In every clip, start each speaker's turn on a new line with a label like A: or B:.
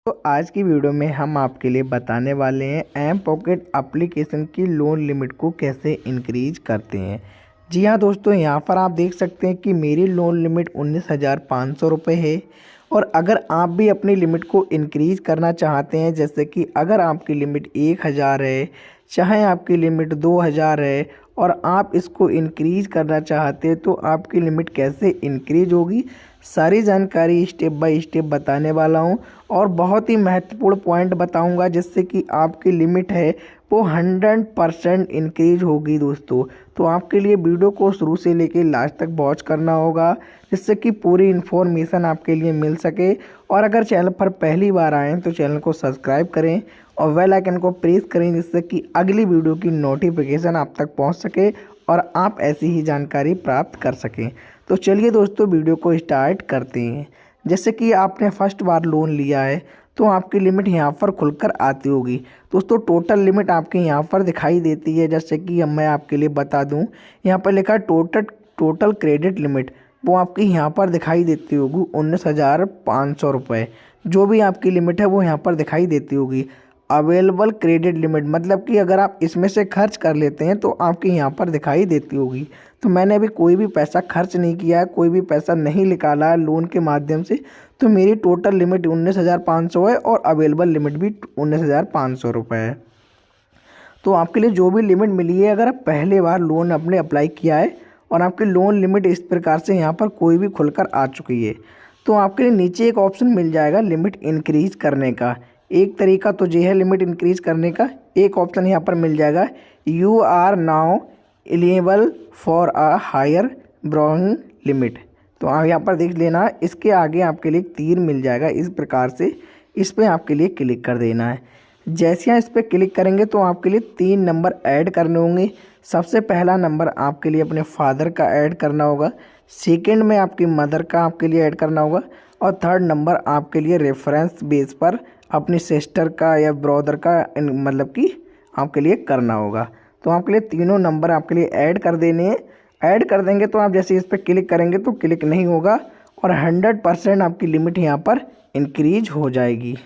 A: तो आज की वीडियो में हम आपके लिए बताने वाले हैं एम पॉकेट एप्लीकेशन की लोन लिमिट को कैसे इंक्रीज करते हैं। जी हाँ दोस्तों, यहाँ पर आप देख सकते हैं कि मेरी लोन लिमिट 19,500 रुपये है। और अगर आप भी अपनी लिमिट को इंक्रीज करना चाहते हैं, जैसे कि अगर आपकी लिमिट 1,000 है, चाहे आपकी लिमिट 2,000 है और आप इसको इंक्रीज करना चाहते हैं, तो आपकी लिमिट कैसे इंक्रीज होगी सारी जानकारी स्टेप बाय स्टेप बताने वाला हूं। और बहुत ही महत्वपूर्ण पॉइंट बताऊंगा जिससे कि आपकी लिमिट है वो 100% इंक्रीज होगी दोस्तों। तो आपके लिए वीडियो को शुरू से लेकर लास्ट तक वॉच करना होगा जिससे कि पूरी इन्फॉर्मेशन आपके लिए मिल सके। और अगर चैनल पर पहली बार आएँ तो चैनल को सब्सक्राइब करें और बेल आइकन को प्रेस करें जिससे कि अगली वीडियो की नोटिफिकेशन आप तक पहुंच सके और आप ऐसी ही जानकारी प्राप्त कर सकें। तो चलिए दोस्तों वीडियो को स्टार्ट करते हैं। जैसे कि आपने फर्स्ट बार लोन लिया है तो आपकी लिमिट यहाँ पर खुलकर आती होगी दोस्तों। टोटल लिमिट आपके यहाँ पर दिखाई देती है, जैसे कि अब मैं आपके लिए बता दूँ, यहाँ पर लिखा है टोटल क्रेडिट लिमिट, वो आपकी यहाँ पर दिखाई देती होगी 19,500 रुपये। जो भी आपकी लिमिट है वो यहाँ पर दिखाई देती होगी। अवेलेबल क्रेडिट लिमिट मतलब कि अगर आप इसमें से खर्च कर लेते हैं तो आपके यहाँ पर दिखाई देती होगी। तो मैंने अभी कोई भी पैसा खर्च नहीं किया है, कोई भी पैसा नहीं निकाला है लोन के माध्यम से, तो मेरी टोटल लिमिट 19,500 है और अवेलेबल लिमिट भी 19,500 रुपये है। तो आपके लिए जो भी लिमिट मिली है, अगर आप पहले बार लोन आपने अप्लाई किया है और आपकी लोन लिमिट इस प्रकार से यहाँ पर कोई भी खुलकर आ चुकी है, तो आपके लिए नीचे एक ऑप्शन मिल जाएगा लिमिट इंक्रीज करने का। एक तरीका तो ये है लिमिट इंक्रीज करने का, एक ऑप्शन यहाँ पर मिल जाएगा you are now eligible for a higher borrowing limit. तो आप यहाँ पर देख लेना, इसके आगे आपके लिए एक तीर मिल जाएगा इस प्रकार से, इस पर आपके लिए क्लिक कर देना है। जैसे आप इस पर क्लिक करेंगे तो आपके लिए 3 नंबर ऐड करने होंगे। सबसे पहला नंबर आपके लिए अपने फादर का ऐड करना होगा, सेकंड में आपकी मदर का आपके लिए ऐड करना होगा और थर्ड नंबर आपके लिए रेफरेंस बेस पर अपनी सिस्टर का या ब्रदर का मतलब कि आपके लिए करना होगा। तो आपके लिए तीनों नंबर आपके लिए ऐड कर देने हैं। ऐड कर देंगे तो आप जैसे इस पर क्लिक करेंगे तो क्लिक नहीं होगा और 100% आपकी लिमिट यहाँ पर इंक्रीज हो जाएगी।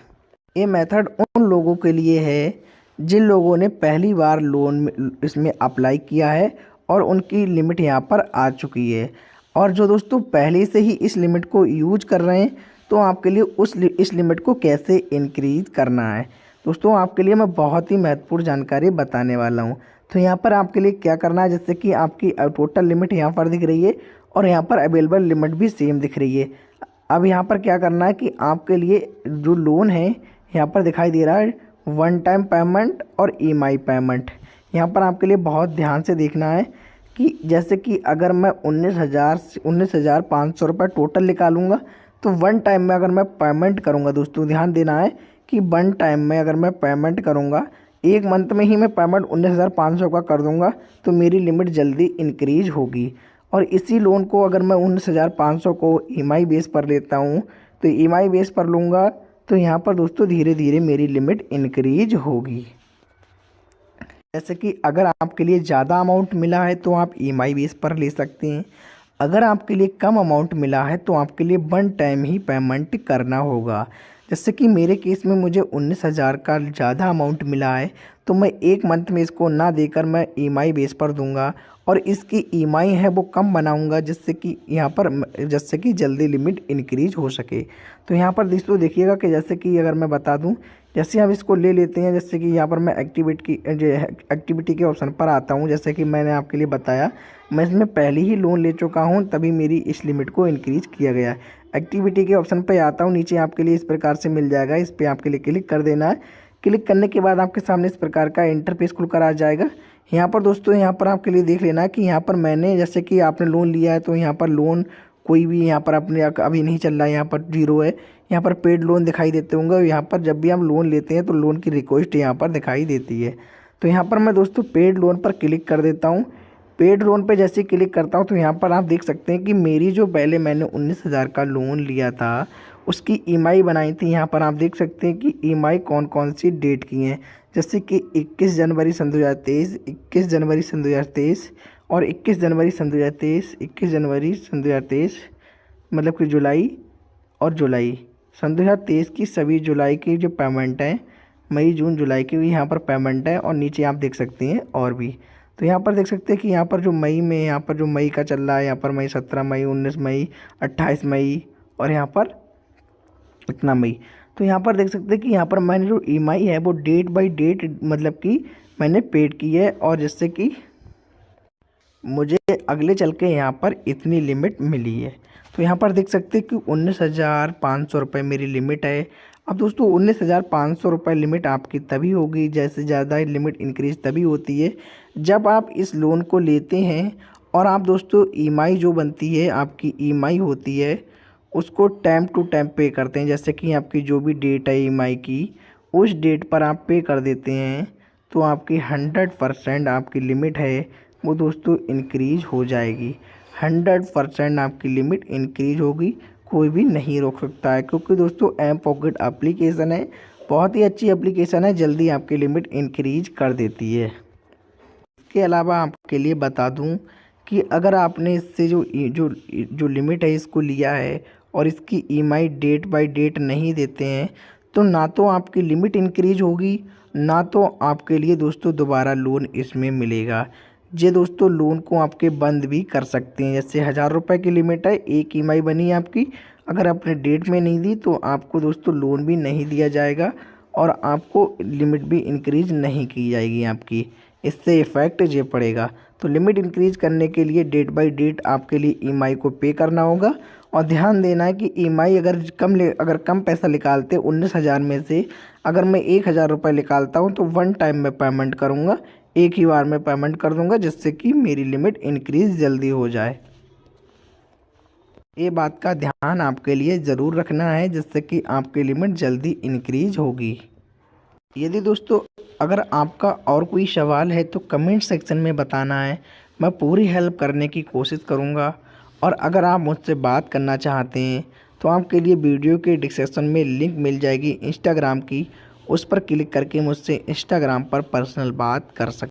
A: ये मेथड उन लोगों के लिए है जिन लोगों ने पहली बार लोन इसमें अप्लाई किया है और उनकी लिमिट यहाँ पर आ चुकी है। और जो दोस्तों पहले से ही इस लिमिट को यूज कर रहे हैं, तो आपके लिए इस लिमिट को कैसे इंक्रीज करना है दोस्तों, आपके लिए मैं बहुत ही महत्वपूर्ण जानकारी बताने वाला हूँ। तो यहाँ पर आपके लिए क्या करना है, जैसे कि आपकी टोटल लिमिट यहाँ पर दिख रही है और यहाँ पर अवेलेबल लिमिट भी सेम दिख रही है। अब यहाँ पर क्या करना है कि आपके लिए जो लोन है यहाँ पर दिखाई दे रहा है वन टाइम पेमेंट और ईएमआई पेमेंट। यहाँ पर आपके लिए बहुत ध्यान से देखना है कि जैसे कि अगर मैं 19,500 रुपये टोटल निकालूंगा तो वन टाइम में अगर मैं पेमेंट करूंगा, दोस्तों ध्यान देना है कि वन टाइम में अगर मैं पेमेंट करूंगा, एक मंथ में ही मैं पेमेंट 19,500 का कर दूंगा, तो मेरी लिमिट जल्दी इंक्रीज होगी। और इसी लोन को अगर मैं 19,500 को ईएमआई बेस पर लेता हूँ, तो ईएमआई बेस पर लूँगा तो यहाँ पर दोस्तों धीरे धीरे मेरी लिमिट इंक्रीज होगी। जैसे कि अगर आपके लिए ज़्यादा अमाउंट मिला है तो आप ईएमआई बेस पर ले सकते हैं। अगर आपके लिए कम अमाउंट मिला है तो आपके लिए वन टाइम ही पेमेंट करना होगा। जैसे कि मेरे केस में मुझे 19,000 का ज़्यादा अमाउंट मिला है, तो मैं एक मंथ में इसको ना देकर मैं ईएमआई बेस पर दूंगा और इसकी ईएमआई है वो कम बनाऊंगा जिससे कि जल्दी लिमिट इंक्रीज हो सके। तो यहाँ पर दोस्तों देखिएगा कि जैसे कि अगर मैं बता दूं, जैसे हम इसको ले लेते हैं, जैसे कि यहाँ पर मैं एक्टिविटी के ऑप्शन पर आता हूँ। जैसे कि मैंने आपके लिए बताया, मैं इसमें पहले ही लोन ले चुका हूँ तभी मेरी इस लिमिट को इंक्रीज किया गया। एक्टिविटी के ऑप्शन पे आता हूँ, नीचे आपके लिए इस प्रकार से मिल जाएगा, इस पर आपके लिए क्लिक कर देना है। क्लिक करने के बाद आपके सामने इस प्रकार का इंटरफेस खुलकर आ जाएगा। यहाँ पर दोस्तों यहाँ पर आपके लिए देख लेना है कि यहाँ पर मैंने जैसे कि आपने लोन लिया है तो यहाँ पर लोन कोई भी यहाँ पर अपने अभी नहीं चल रहा है, यहाँ पर 0 है। यहाँ पर पेड लोन दिखाई देते होंगे, यहाँ पर जब भी हम लोन लेते हैं तो लोन की रिक्वेस्ट यहाँ पर दिखाई देती है। तो यहाँ पर मैं दोस्तों पेड लोन पर क्लिक कर देता हूँ। पेड लोन पे जैसे क्लिक करता हूँ तो यहाँ पर आप देख सकते हैं कि मेरी जो पहले मैंने 19,000 का लोन लिया था उसकी ईएमआई बनाई थी। यहाँ पर आप देख सकते हैं कि ईएमआई कौन कौन सी डेट की हैं, जैसे कि 21 जनवरी सन 2023, 21 जनवरी सन 2023 और 21 जनवरी सन 2023, 21 जनवरी सन 2023 मतलब कि जुलाई और जुलाई सन 2023 की सभी जुलाई की जो पेमेंट है, मई जून जुलाई की भी यहाँ पर पेमेंट है। और नीचे आप देख सकते हैं और भी, तो यहाँ पर देख सकते हैं कि यहाँ पर जो मई में, यहाँ पर जो मई का चल रहा है, यहाँ पर मई 17 मई, 19 मई, 28 मई और यहाँ पर इतना मई। तो यहाँ पर देख सकते हैं कि यहाँ पर मैंने जो ईएमआई है वो डेट बाय डेट मतलब कि मैंने पेड की है, और जिससे कि मुझे अगले चल के यहाँ पर इतनी लिमिट मिली है। तो यहाँ पर देख सकते हैं कि 19,500 रुपये मेरी लिमिट है। अब दोस्तों 19,500 रुपये लिमिट आपकी तभी होगी, जैसे ज़्यादा लिमिट इंक्रीज तभी होती है जब आप इस लोन को लेते हैं और आप दोस्तों ईएमआई जो बनती है, आपकी ईएमआई होती है, उसको टाइम टू टाइम पे करते हैं। जैसे कि आपकी जो भी डेट है ईएमआई की, उस डेट पर आप पे कर देते हैं, तो आपकी 100% आपकी लिमिट है वो दोस्तों इंक्रीज हो जाएगी। 100% आपकी लिमिट इंक्रीज होगी, कोई भी नहीं रोक सकता है, क्योंकि दोस्तों एम पॉकेट एप्लीकेशन है, बहुत ही अच्छी एप्लीकेशन है, जल्दी आपकी लिमिट इंक्रीज कर देती है। इसके अलावा आपके लिए बता दूं कि अगर आपने इससे जो लिमिट है इसको लिया है और इसकी ईएमआई डेट बाय डेट नहीं देते हैं, तो ना तो आपकी लिमिट इंक्रीज होगी, ना तो आपके लिए दोस्तों दोबारा लोन इसमें मिलेगा। ये दोस्तों लोन को आपके बंद भी कर सकते हैं। जैसे 1,000 रुपये की लिमिट है, एक ईएमआई बनी है आपकी, अगर आपने डेट में नहीं दी तो आपको दोस्तों लोन भी नहीं दिया जाएगा और आपको लिमिट भी इंक्रीज नहीं की जाएगी आपकी। इससे इफ़ेक्ट ये पड़ेगा। तो लिमिट इंक्रीज करने के लिए डेट बाय डेट आपके लिए ईएमआई को पे करना होगा। और ध्यान देना है कि ईएमआई अगर कम पैसा निकालते 19,000 में से अगर मैं 1,000 रुपये निकालता हूँ तो वन टाइम में पेमेंट करूँगा, एक ही बार में पेमेंट कर दूँगा, जिससे कि मेरी लिमिट इंक्रीज जल्दी हो जाए। ये बात का ध्यान आपके लिए ज़रूर रखना है, जिससे कि आपकी लिमिट जल्दी इंक्रीज होगी। यदि दोस्तों अगर आपका और कोई सवाल है तो कमेंट सेक्शन में बताना है, मैं पूरी हेल्प करने की कोशिश करूँगा। और अगर आप मुझसे बात करना चाहते हैं तो आपके लिए वीडियो के डिस्क्रिप्शन में लिंक मिल जाएगी इंस्टाग्राम की, उस पर क्लिक करके मुझसे इंस्टाग्राम पर पर्सनल बात कर सकते हैं।